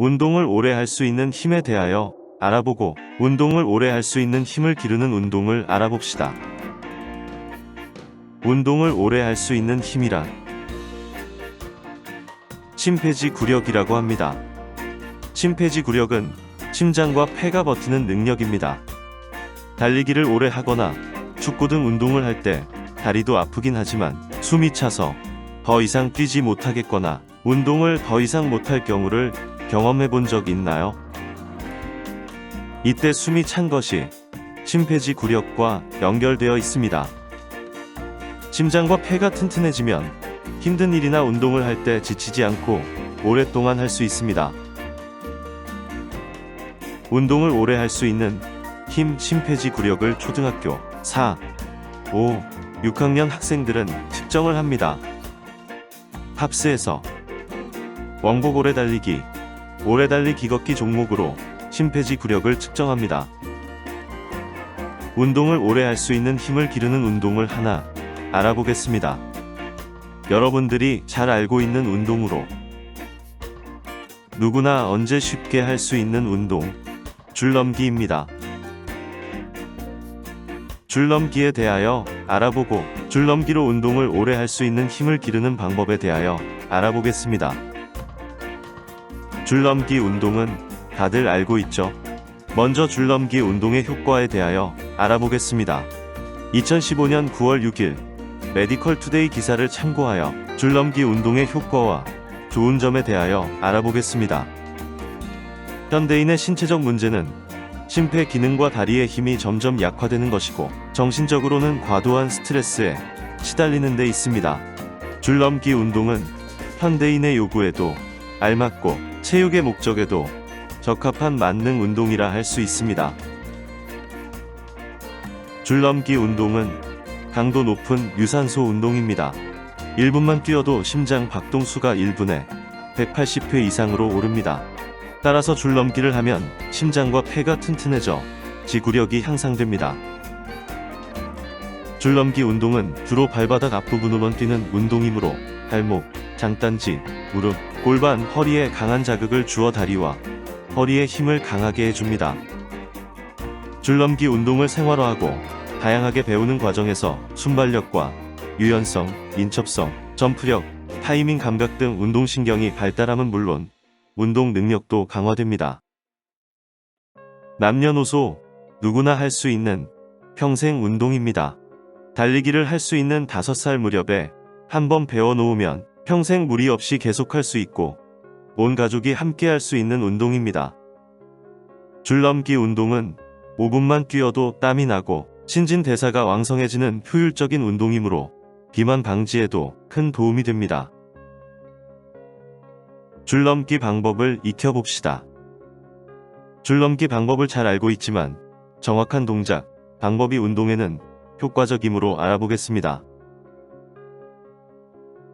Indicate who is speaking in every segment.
Speaker 1: 운동을 오래 할 수 있는 힘에 대하여 알아보고 운동을 오래 할 수 있는 힘을 기르는 운동을 알아봅시다. 운동을 오래 할 수 있는 힘이란 심폐지구력이라고 합니다. 심폐지구력은 심장과 폐가 버티는 능력입니다. 달리기를 오래 하거나 축구 등 운동을 할 때 다리도 아프긴 하지만 숨이 차서 더 이상 뛰지 못하겠거나 운동을 더 이상 못할 경우를 경험해 본 적 있나요? 이때 숨이 찬 것이 심폐지구력과 연결되어 있습니다. 심장과 폐가 튼튼해지면 힘든 일이나 운동을 할 때 지치지 않고 오랫동안 할 수 있습니다. 운동을 오래 할 수 있는 힘 심폐지구력을 초등학교 4, 5, 6학년 학생들은 측정을 합니다. 팝스에서 왕복 오래달리기, 오래달리기 걷기 종목으로 심폐지구력을 측정합니다. 운동을 오래 할 수 있는 힘을 기르는 운동을 하나 알아보겠습니다. 여러분들이 잘 알고 있는 운동으로 누구나 언제 쉽게 할 수 있는 운동, 줄넘기입니다. 줄넘기에 대하여 알아보고 줄넘기로 운동을 오래 할 수 있는 힘을 기르는 방법에 대하여 알아보겠습니다. 줄넘기 운동은 다들 알고 있죠? 먼저 줄넘기 운동의 효과에 대하여 알아보겠습니다. 2015년 9월 6일 메디컬 투데이 기사를 참고하여 줄넘기 운동의 효과와 좋은 점에 대하여 알아보겠습니다. 현대인의 신체적 문제는 심폐 기능과 다리의 힘이 점점 약화되는 것이고 정신적으로는 과도한 스트레스에 시달리는 데 있습니다. 줄넘기 운동은 현대인의 요구에도 알맞고 체육의 목적에도 적합한 만능 운동이라 할 수 있습니다. 줄넘기 운동은 강도 높은 유산소 운동입니다. 1분만 뛰어도 심장 박동수가 1분에 180회 이상으로 오릅니다. 따라서 줄넘기를 하면 심장과 폐가 튼튼해져 지구력이 향상됩니다. 줄넘기 운동은 주로 발바닥 앞부분으로만 뛰는 운동이므로 발목, 장딴지, 무릎, 골반, 허리에 강한 자극을 주어 다리와 허리의 힘을 강하게 해줍니다. 줄넘기 운동을 생활화하고 다양하게 배우는 과정에서 순발력과 유연성, 인첩성, 점프력, 타이밍 감각 등 운동신경이 발달함은 물론 운동 능력도 강화됩니다. 남녀노소 누구나 할 수 있는 평생 운동입니다. 달리기를 할 수 있는 5살 무렵에 한번 배워놓으면 평생 무리 없이 계속할 수 있고 온 가족이 함께 할 수 있는 운동입니다. 줄넘기 운동은 5분만 뛰어도 땀이 나고 신진대사가 왕성해지는 효율적인 운동이므로 비만 방지에도 큰 도움이 됩니다. 줄넘기 방법을 익혀봅시다. 줄넘기 방법을 잘 알고 있지만 정확한 동작, 방법이 운동에는 효과적이므로 알아보겠습니다.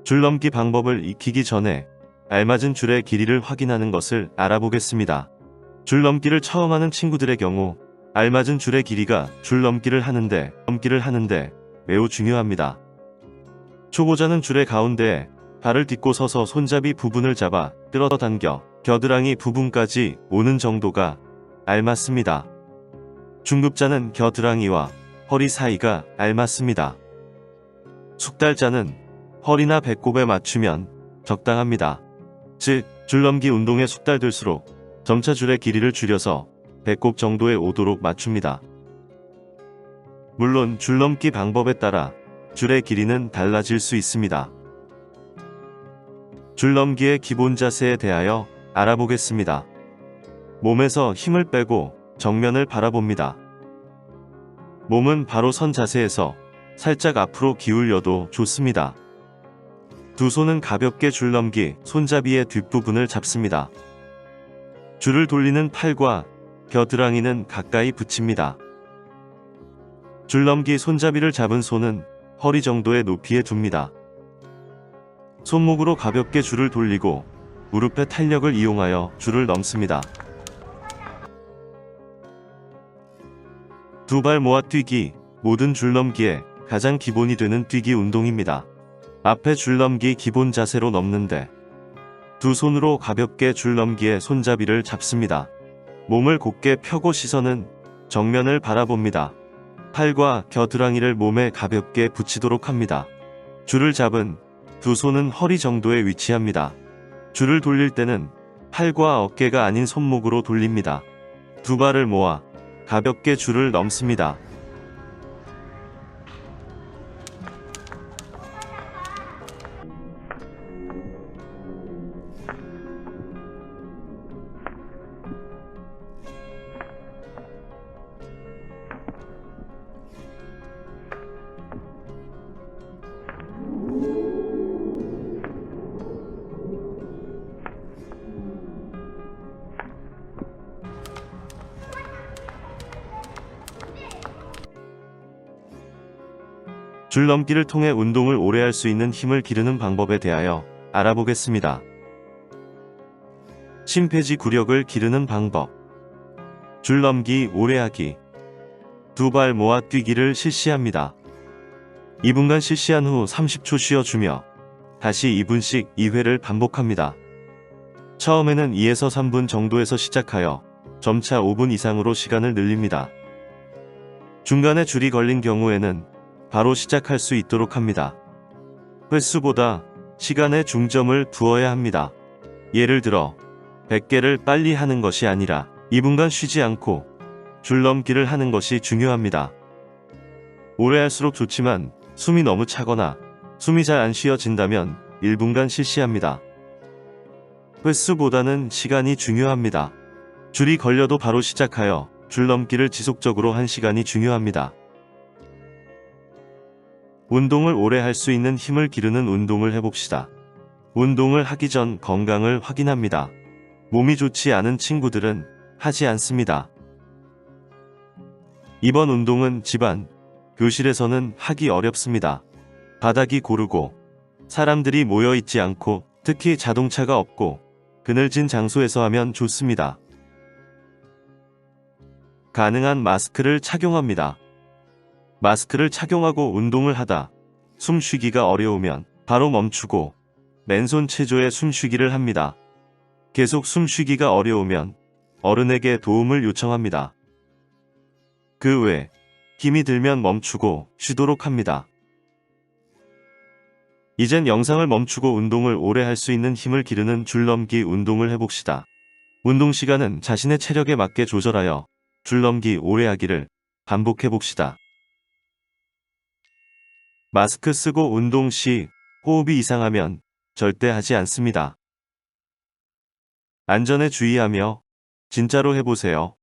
Speaker 1: 줄넘기 방법을 익히기 전에 알맞은 줄의 길이를 확인하는 것을 알아보겠습니다. 줄넘기를 처음 하는 친구들의 경우 알맞은 줄의 길이가 줄넘기를 하는데 매우 중요합니다. 초보자는 줄의 가운데에 발을 딛고 서서 손잡이 부분을 잡아 끌어당겨 겨드랑이 부분까지 오는 정도가 알맞습니다. 중급자는 겨드랑이와 허리 사이가 알맞습니다. 숙달자는 허리나 배꼽에 맞추면 적당합니다. 즉, 줄넘기 운동에 숙달될수록 점차 줄의 길이를 줄여서 배꼽 정도에 오도록 맞춥니다. 물론 줄넘기 방법에 따라 줄의 길이는 달라질 수 있습니다. 줄넘기의 기본 자세에 대하여 알아보겠습니다. 몸에서 힘을 빼고 정면을 바라봅니다. 몸은 바로 선 자세에서 살짝 앞으로 기울여도 좋습니다. 두 손은 가볍게 줄넘기 손잡이의 뒷부분을 잡습니다. 줄을 돌리는 팔과 겨드랑이는 가까이 붙입니다. 줄넘기 손잡이를 잡은 손은 허리 정도의 높이에 둡니다. 손목으로 가볍게 줄을 돌리고 무릎의 탄력을 이용하여 줄을 넘습니다. 두 발 모아 뛰기, 모든 줄넘기에 가장 기본이 되는 뛰기 운동입니다. 앞에 줄넘기 기본 자세로 넘는데 두 손으로 가볍게 줄넘기에 손잡이를 잡습니다. 몸을 곧게 펴고 시선은 정면을 바라봅니다. 팔과 겨드랑이를 몸에 가볍게 붙이도록 합니다. 줄을 잡은 두 손은 허리 정도에 위치합니다. 줄을 돌릴 때는 팔과 어깨가 아닌 손목으로 돌립니다. 두 발을 모아 가볍게 줄을 넘습니다. 줄넘기를 통해 운동을 오래 할 수 있는 힘을 기르는 방법에 대하여 알아보겠습니다. 심폐지 구력을 기르는 방법. 줄넘기 오래 하기. 두 발 모아 뛰기를 실시합니다. 2분간 실시한 후 30초 쉬어주며 다시 2분씩 2회를 반복합니다. 처음에는 2에서 3분 정도에서 시작하여 점차 5분 이상으로 시간을 늘립니다. 중간에 줄이 걸린 경우에는 바로 시작할 수 있도록 합니다. 횟수보다 시간에 중점을 두어야 합니다. 예를 들어 100개를 빨리 하는 것이 아니라 2분간 쉬지 않고 줄넘기를 하는 것이 중요합니다. 오래 할수록 좋지만 숨이 너무 차거나 숨이 잘 안 쉬어진다면 1분간 실시합니다. 횟수보다는 시간이 중요합니다. 줄이 걸려도 바로 시작하여 줄넘기를 지속적으로 한 시간이 중요합니다. 운동을 오래 할 수 있는 힘을 기르는 운동을 해봅시다. 운동을 하기 전 건강을 확인합니다. 몸이 좋지 않은 친구들은 하지 않습니다. 이번 운동은 집안, 교실에서는 하기 어렵습니다. 바닥이 고르고 사람들이 모여 있지 않고 특히 자동차가 없고 그늘진 장소에서 하면 좋습니다. 가능한 마스크를 착용합니다. 마스크를 착용하고 운동을 하다 숨쉬기가 어려우면 바로 멈추고 맨손 체조에 숨쉬기를 합니다. 계속 숨쉬기가 어려우면 어른에게 도움을 요청합니다. 그 외 힘이 들면 멈추고 쉬도록 합니다. 이젠 영상을 멈추고 운동을 오래 할 수 있는 힘을 기르는 줄넘기 운동을 해봅시다. 운동 시간은 자신의 체력에 맞게 조절하여 줄넘기 오래 하기를 반복해봅시다. 마스크 쓰고 운동 시 호흡이 이상하면 절대 하지 않습니다. 안전에 주의하며 진짜로 해보세요.